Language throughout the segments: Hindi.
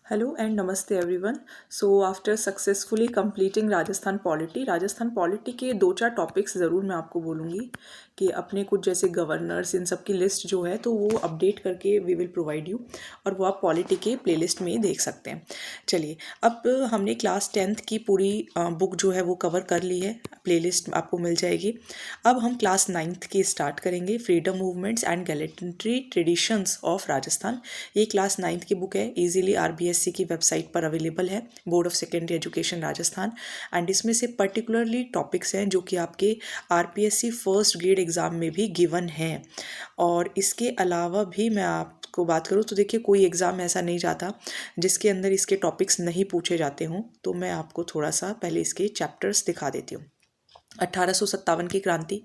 Hello and namaste everyone. So after successfully completing Rajasthan polity के दो चार टॉपिक्स ज़रूर मैं आपको बोलूँगी कि अपने कुछ जैसे गवर्नर्स इन सब की लिस्ट जो है तो वो अपडेट करके वी विल प्रोवाइड यू, और वो आप पॉलिटी के प्लेलिस्ट में ही देख सकते हैं। चलिए, अब हमने क्लास 10th की पूरी बुक जो है वो कवर कर ली है, प्लेलिस्ट आपको मिल जाएगी। अब हम क्लास 9th की स्टार्ट करेंगे, freedom movements and gallantry traditions of Rajasthan. ये क्लास 9th की बुक है, इजीली आरबीएससी की वेबसाइट पर अवेलेबल है, board of secondary education Rajasthan. And इसमें से पर्टिकुलरली टॉपिक्स हैं जो कि आपके आरपीएससी फर्स्ट ग्रेड एग्ज़ाम में भी गिवन हैं। और इसके अलावा भी मैं आपको बात करूँ तो देखिए, कोई एग्ज़ाम ऐसा नहीं जाता जिसके अंदर इसके टॉपिक्स नहीं पूछे जाते हों। तो मैं आपको थोड़ा सा पहले इसके चैप्टर्स दिखा देती हूँ। 1857 की क्रांति,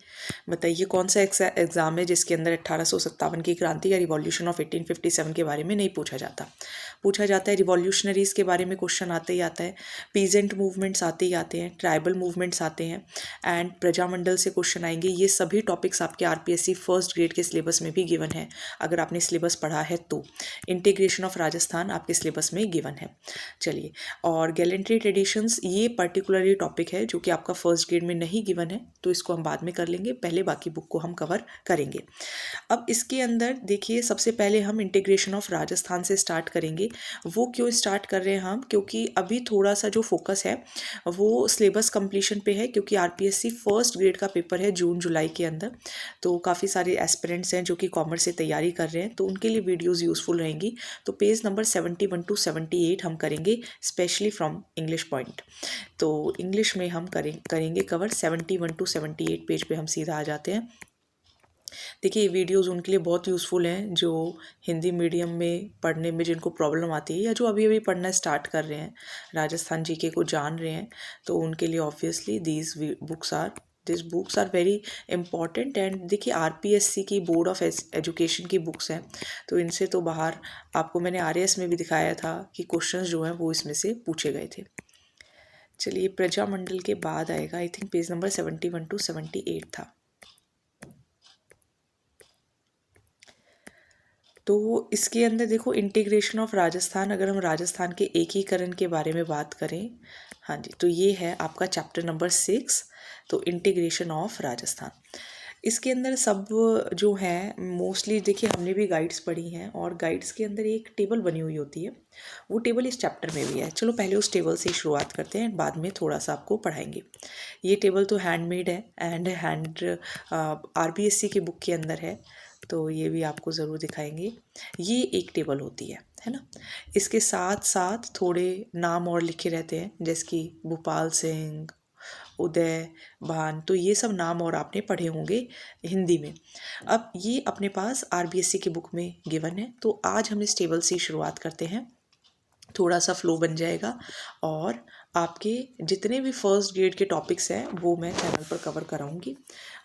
बताइए कौन सा एग्ज़ाम है जिसके अंदर 1857 की क्रांति या रिवॉल्यूशन ऑफ 1857 के बारे में नहीं पूछा जाता। पूछा जाता है रिवॉल्यूशनरीज़ के बारे में, क्वेश्चन आते ही आता है, पीजेंट मूवमेंट्स आते ही आते हैं, ट्राइबल मूवमेंट्स आते हैं, एंड प्रजामंडल से क्वेश्चन आएंगे। ये सभी टॉपिक्स आपके आरपीएससी फर्स्ट ग्रेड के सिलेबस में भी गिवन है, अगर आपने सिलेबस पढ़ा है तो। इंटीग्रेशन ऑफ राजस्थान आपके सिलेबस में गिवन है। चलिए, और गैलेंट्री ट्रेडिशंस ये पर्टिकुलरली टॉपिक है जो कि आपका फर्स्ट ग्रेड में नहीं गिवन है, तो इसको हम बाद में कर लेंगे, पहले बाकी बुक को हम कवर करेंगे। अब इसके अंदर देखिए, सबसे पहले हम इंटीग्रेशन ऑफ राजस्थान से स्टार्ट करेंगे। वो क्यों स्टार्ट कर रहे हैं हम, क्योंकि अभी थोड़ा सा जो फोकस है वो सिलेबस कंप्लीशन पे है, क्योंकि आरपीएससी फर्स्ट ग्रेड का पेपर है जून जुलाई के अंदर। तो काफ़ी सारे एस्पिरेंट्स हैं जो कि कॉमर्स से तैयारी कर रहे हैं, तो उनके लिए वीडियोज़ यूज़फुल रहेंगी। तो पेज नंबर 71 to 78 हम करेंगे, स्पेशली फ्रॉम इंग्लिश पॉइंट। तो इंग्लिश में हम करेंगे कवर 71 to 78 पेज पे हम सीधा आ जाते हैं। देखिए, ये वीडियोज़ उनके लिए बहुत यूज़फुल हैं जो हिंदी मीडियम में पढ़ने में जिनको प्रॉब्लम आती है, या जो अभी अभी पढ़ना स्टार्ट कर रहे हैं, राजस्थान जीके को जान रहे हैं, तो उनके लिए obviously this books are very important. And देखिए, आरपीएससी की बोर्ड ऑफ एजुकेशन की बुक्स हैं, तो इनसे तो बाहर, आपको मैंने आरएएस में भी दिखाया था कि क्वेश्चंस जो हैं वो इसमें से पूछे गए थे। चलिए, प्रजामंडल के बाद आएगा, I think page number 71 to 78 था। तो इसके अंदर देखो, इंटीग्रेशन ऑफ राजस्थान, अगर हम राजस्थान के एकीकरण के बारे में बात करें, हाँ जी, तो ये है आपका चैप्टर नंबर 6, तो इंटीग्रेशन ऑफ राजस्थान। इसके अंदर सब जो है मोस्टली, देखिए हमने भी गाइड्स पढ़ी हैं, और गाइड्स के अंदर एक टेबल बनी हुई होती है, वो टेबल इस चैप्टर में भी है। चलो पहले उस टेबल से शुरुआत करते हैं, बाद में थोड़ा सा आपको पढ़ाएंगे। ये टेबल तो हैंडमेड है, एंड आरबीएससी की बुक के अंदर है, तो ये भी आपको ज़रूर दिखाएंगे। ये एक टेबल होती है ना। इसके साथ साथ थोड़े नाम और लिखे रहते हैं, जैसे कि भोपाल सिंह, उदय भान, तो ये सब नाम और आपने पढ़े होंगे हिंदी में। अब ये अपने पास आरबीएससी की बुक में गिवन है, तो आज हम इस टेबल से शुरुआत करते हैं। थोड़ा सा फ्लो बन जाएगा, और आपके जितने भी फर्स्ट ग्रेड के टॉपिक्स हैं वो मैं चैनल पर कवर कराऊंगी।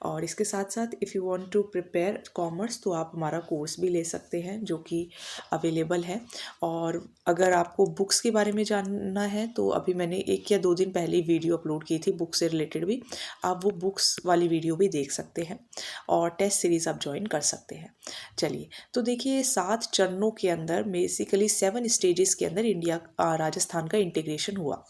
और इसके साथ साथ if you want to prepare commerce, तो आप हमारा कोर्स भी ले सकते हैं जो कि अवेलेबल है। और अगर आपको बुक्स के बारे में जानना है, तो अभी मैंने 1 या 2 दिन पहले वीडियो अपलोड की थी बुक से रिलेटेड भी, आप वो बुक्स वाली वीडियो भी देख सकते हैं, और टेस्ट सीरीज़ आप ज्वाइन कर सकते हैं। चलिए, तो देखिए, 7 चरणों के अंदर, बेसिकली 7 स्टेजेस के अंदर राजस्थान का इंटीग्रेशन हुआ।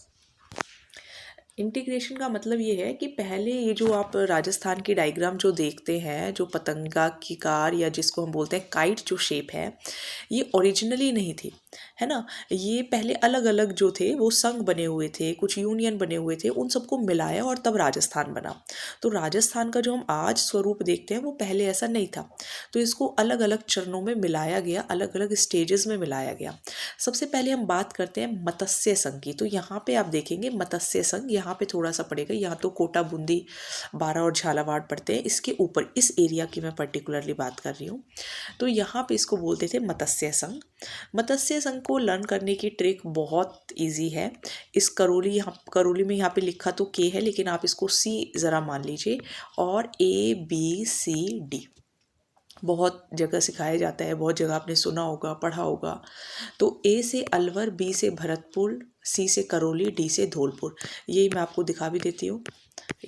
इंटीग्रेशन का मतलब ये है कि पहले ये जो आप राजस्थान की डायग्राम जो देखते हैं, जो पतंगा की कार, या जिसको हम बोलते हैं काइट जो शेप है, ये ओरिजिनली नहीं थी, है ना। ये पहले अलग अलग जो थे वो संघ बने हुए थे, कुछ यूनियन बने हुए थे, उन सबको मिलाया और तब राजस्थान बना। तो राजस्थान का जो हम आज स्वरूप देखते हैं वो पहले ऐसा नहीं था, तो इसको अलग अलग चरणों में मिलाया गया, अलग अलग स्टेजेस में मिलाया गया। सबसे पहले हम बात करते हैं मत्स्य संघ की। तो यहाँ पे आप देखेंगे मत्स्य संघ, यहाँ पे थोड़ा सा पड़ेगा, यहाँ तो कोटा, बूंदी, बारा और झालावाड़ पड़ते हैं, इसके ऊपर इस एरिया की मैं पर्टिकुलरली बात कर रही हूँ। तो यहाँ पे इसको बोलते थे मत्स्य संघ। मत्स्य संघ को लर्न करने की ट्रिक बहुत इजी है। इस करोली, यहाँ करोली में यहाँ पे लिखा तो के है, लेकिन आप इसको सी ज़रा मान लीजिए, और ABCD बहुत जगह सिखाया जाता है, बहुत जगह आपने सुना होगा, पढ़ा होगा। तो ए से अलवर, बी से भरतपुर, सी से करौली, डी से धौलपुर। ये मैं आपको दिखा भी देती हूँ,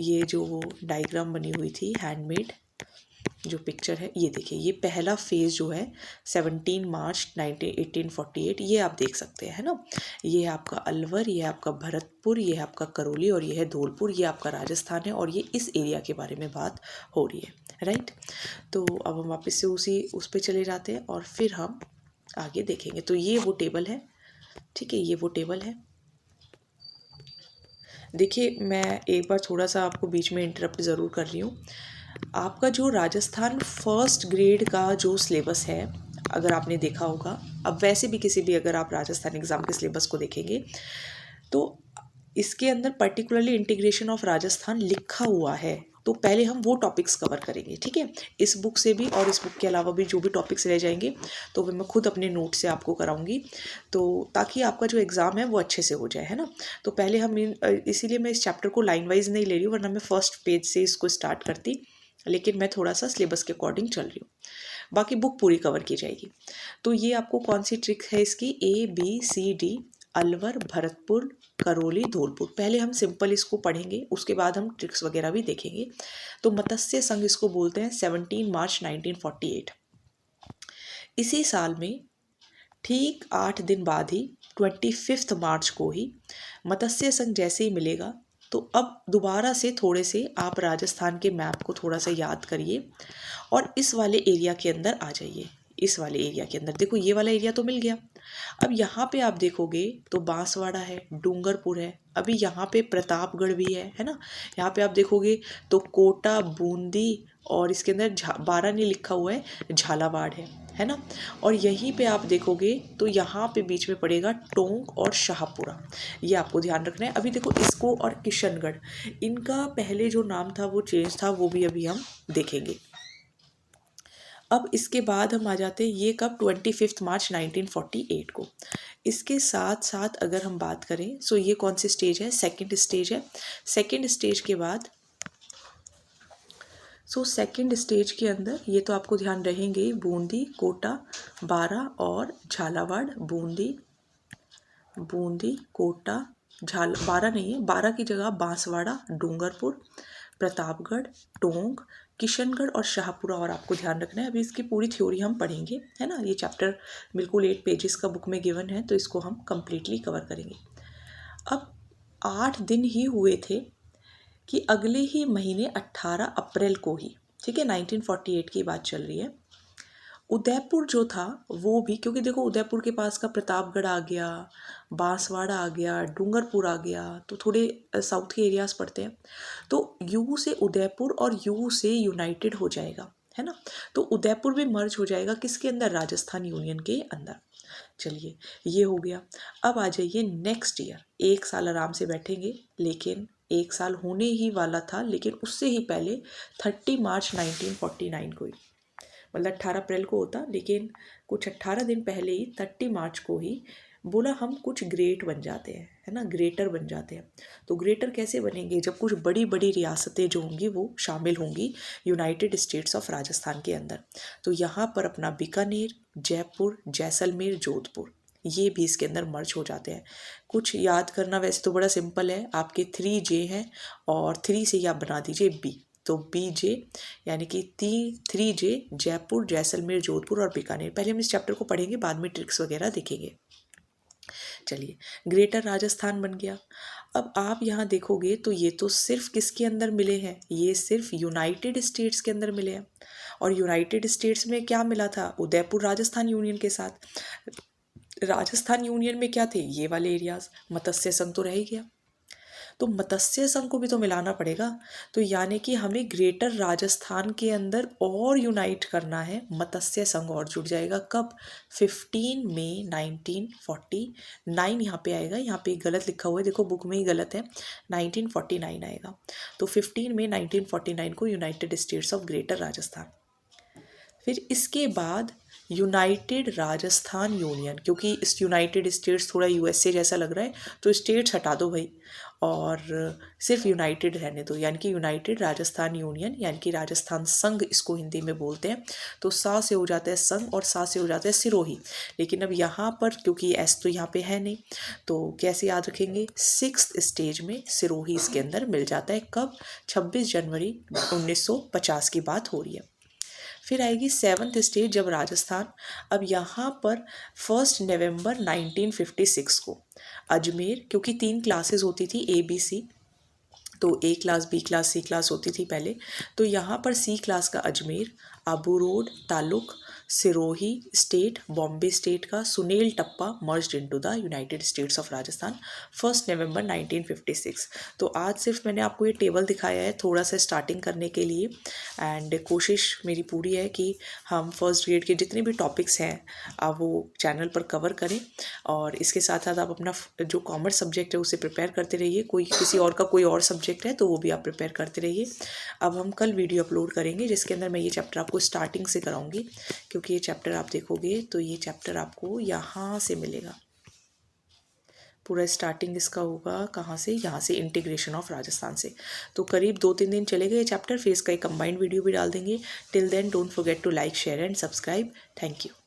ये जो डायग्राम बनी हुई थी हैंडमेड, जो पिक्चर है ये देखिए, ये पहला फेज़ जो है 17 मार्च 1848, ये आप देख सकते हैं, है ना। ये है आपका अलवर, ये है आपका भरतपुर, ये है आपका करौली और ये है धौलपुर, ये आपका राजस्थान है और ये इस एरिया के बारे में बात हो रही है, राइट। तो अब हम वापस से उस पे चले जाते हैं और फिर हम आगे देखेंगे। तो ये वो टेबल है, ठीक है, ये वो टेबल है। देखिए मैं एक बार थोड़ा सा आपको बीच में इंटरप्ट ज़रूर कर रही हूँ। आपका जो राजस्थान फर्स्ट ग्रेड का जो सिलेबस है, अगर आपने देखा होगा, अब वैसे भी किसी भी अगर आप राजस्थान एग्ज़ाम के सिलेबस को देखेंगे तो इसके अंदर पर्टिकुलरली इंटीग्रेशन ऑफ राजस्थान लिखा हुआ है। तो पहले हम वो टॉपिक्स कवर करेंगे, ठीक है, इस बुक से भी और इस बुक के अलावा भी जो भी टॉपिक्स रह जाएंगे तो वो मैं खुद अपने नोट से आपको कराऊंगी, तो ताकि आपका जो एग्ज़ाम है वो अच्छे से हो जाए, है ना। तो पहले हम इसीलिए मैं इस चैप्टर को लाइन वाइज नहीं ले रही हूँ, वरना मैं फर्स्ट पेज से इसको स्टार्ट करती, लेकिन मैं थोड़ा सा सिलेबस के अकॉर्डिंग चल रही हूँ, बाकी बुक पूरी कवर की जाएगी। तो ये आपको कौन सी ट्रिक है इसकी, ABCD, अलवर, भरतपुर, करौली, धौलपुर। पहले हम सिंपल इसको पढ़ेंगे, उसके बाद हम ट्रिक्स वगैरह भी देखेंगे। तो मत्स्य संघ इसको बोलते हैं, 17 मार्च 1948। इसी साल में ठीक 8 दिन बाद ही 25 मार्च को ही मत्स्य संघ जैसे ही मिलेगा, तो अब दोबारा से थोड़े से आप राजस्थान के मैप को थोड़ा सा याद करिए और इस वाले एरिया के अंदर आ जाइए। इस वाले एरिया के अंदर देखो, ये वाला एरिया तो मिल गया। अब यहाँ पे आप देखोगे तो बांसवाड़ा है, डूंगरपुर है, अभी यहाँ पे प्रतापगढ़ भी है ना। यहाँ पे आप देखोगे तो कोटा, बूंदी और इसके अंदर बारा नहीं लिखा हुआ है, झालावाड़ है ना। और यहीं पे आप देखोगे तो यहाँ पे बीच में पड़ेगा टोंक और शाहपुरा, ये आपको ध्यान रखना है। अभी देखो इसको और किशनगढ़, इनका पहले जो नाम था वो चेंज था, वो भी अभी हम देखेंगे। अब इसके बाद हम आ जाते हैं, ये कब, 25 मार्च 1948 को। इसके साथ साथ अगर हम बात करें, सो ये कौन सी स्टेज है, सेकंड स्टेज है। सेकंड स्टेज के बाद, सो सेकंड स्टेज के अंदर ये तो आपको ध्यान रहेंगे, बूंदी, कोटा, बारा और झालावाड़। बूंदी, कोटा, बारा नहीं है, बारा की जगह बांसवाड़ा, डूंगरपुर, प्रतापगढ़, टोंक, किशनगढ़ और शाहपुरा। और आपको ध्यान रखना है, अभी इसकी पूरी थ्योरी हम पढ़ेंगे, है ना। ये चैप्टर बिल्कुल 8 पेजेस का बुक में गिवन है, तो इसको हम कम्प्लीटली कवर करेंगे। अब 8 दिन ही हुए थे कि अगले ही महीने 18 अप्रैल को ही, ठीक है, 1948 की बात चल रही है, उदयपुर जो था वो भी, क्योंकि देखो उदयपुर के पास का प्रतापगढ़ आ गया, बांसवाड़ा आ गया, डूंगरपुर आ गया, तो थोड़े साउथ के एरियाज पड़ते हैं, तो यू से उदयपुर और यू से यूनाइटेड हो जाएगा, है ना। तो उदयपुर भी मर्ज हो जाएगा किसके अंदर, राजस्थान यूनियन के अंदर। चलिए ये हो गया। अब आ जाइए नेक्स्ट ईयर, 1 साल आराम से बैठेंगे, लेकिन 1 साल होने ही वाला था, लेकिन उससे ही पहले 30 मार्च 1949 को ही, मतलब 18 अप्रैल को होता, लेकिन कुछ 18 दिन पहले ही 30 मार्च को ही बोला हम कुछ ग्रेट बन जाते हैं, है ना, ग्रेटर बन जाते हैं। तो ग्रेटर कैसे बनेंगे, जब कुछ बड़ी बड़ी रियासतें जो होंगी वो शामिल होंगी यूनाइटेड स्टेट्स ऑफ राजस्थान के अंदर। तो यहाँ पर अपना बीकानेर, जयपुर, जैसलमेर, जोधपुर, ये भी इसके अंदर मर्ज हो जाते हैं। कुछ याद करना वैसे तो बड़ा सिंपल है, आपके 3J हैं और 3 से ही आप बना दीजिए B, तो BJ यानी कि 3J, जयपुर, जैसलमेर, जोधपुर और बीकानेर। पहले हम इस चैप्टर को पढ़ेंगे, बाद में ट्रिक्स वगैरह देखेंगे। चलिए, ग्रेटर राजस्थान बन गया। अब आप यहाँ देखोगे तो ये तो सिर्फ किसके अंदर मिले हैं, ये सिर्फ यूनाइटेड स्टेट्स के अंदर मिले हैं। और यूनाइटेड स्टेट्स में क्या मिला था, उदयपुर राजस्थान यूनियन के साथ। राजस्थान यूनियन में क्या थे, ये वाले एरियाज, मत्स्य संघ तो रह ही गया, तो मत्स्य संघ को भी तो मिलाना पड़ेगा। तो यानी कि हमें ग्रेटर राजस्थान के अंदर और यूनाइट करना है, मत्स्य संघ और जुड़ जाएगा कब, 15 मई 1949 यहाँ पे आएगा। यहाँ पे गलत लिखा हुआ है, देखो बुक में ही गलत है, 1949 आएगा। तो 15 मई 1949 को United States of greater Rajasthan. फिर इसके बाद यूनाइटेड राजस्थान यूनियन, क्योंकि इस यूनाइटेड स्टेट्स थोड़ा USA जैसा लग रहा है, तो स्टेट्स हटा दो भाई और सिर्फ यूनाइटेड रहने दो, यानी कि यूनाइटेड राजस्थान यूनियन, यानी कि राजस्थान संघ इसको हिंदी में बोलते हैं। तो सा से हो जाता है संघ और सा से हो जाता है सिरोही। लेकिन अब यहाँ पर क्योंकि एस तो यहाँ पे है नहीं, तो कैसे याद रखेंगे, 6th स्टेज में सिरोही इसके अंदर मिल जाता है। कब, 26 जनवरी 1950 की बात हो रही है। फिर आएगी 7th स्टेट जब राजस्थान। अब यहाँ पर 1 नवंबर 1956 को अजमेर, क्योंकि 3 क्लासेस होती थी ABC, तो A class, B class, C class होती थी पहले, तो यहाँ पर C क्लास का Ajmer, Abu road taluk, Sirohi state, Bombay state का सुनील टप्पा merged into the United States of Rajasthan 1 November 1956। तो आज सिर्फ मैंने आपको ये टेबल दिखाया है थोड़ा सा स्टार्टिंग करने के लिए, एंड कोशिश मेरी पूरी है कि हम फर्स्ट ग्रेड के जितने भी टॉपिक्स हैं आप वो चैनल पर कवर करें, और इसके साथ साथ आप अपना जो कॉमर्स सब्जेक्ट है उसे प्रिपेयर करते रहिए। कोई किसी और का कोई और सब्जेक्ट है तो वो भी आप प्रिपेयर करते रहिए। अब हम कल वीडियो अपलोड करेंगे जिसके अंदर मैं ये चैप्टर आपको स्टार्टिंग से कराऊंगी, क्योंकि ये चैप्टर आप देखोगे तो ये चैप्टर आपको यहाँ से मिलेगा। पूरा स्टार्टिंग इसका होगा कहाँ से, यहाँ से, इंटीग्रेशन ऑफ राजस्थान से। तो करीब 2-3 दिन चलेगा ये चैप्टर, फिर इसका एक कंबाइंड वीडियो भी डाल देंगे। Till then don't forget to like, share and subscribe. Thank you.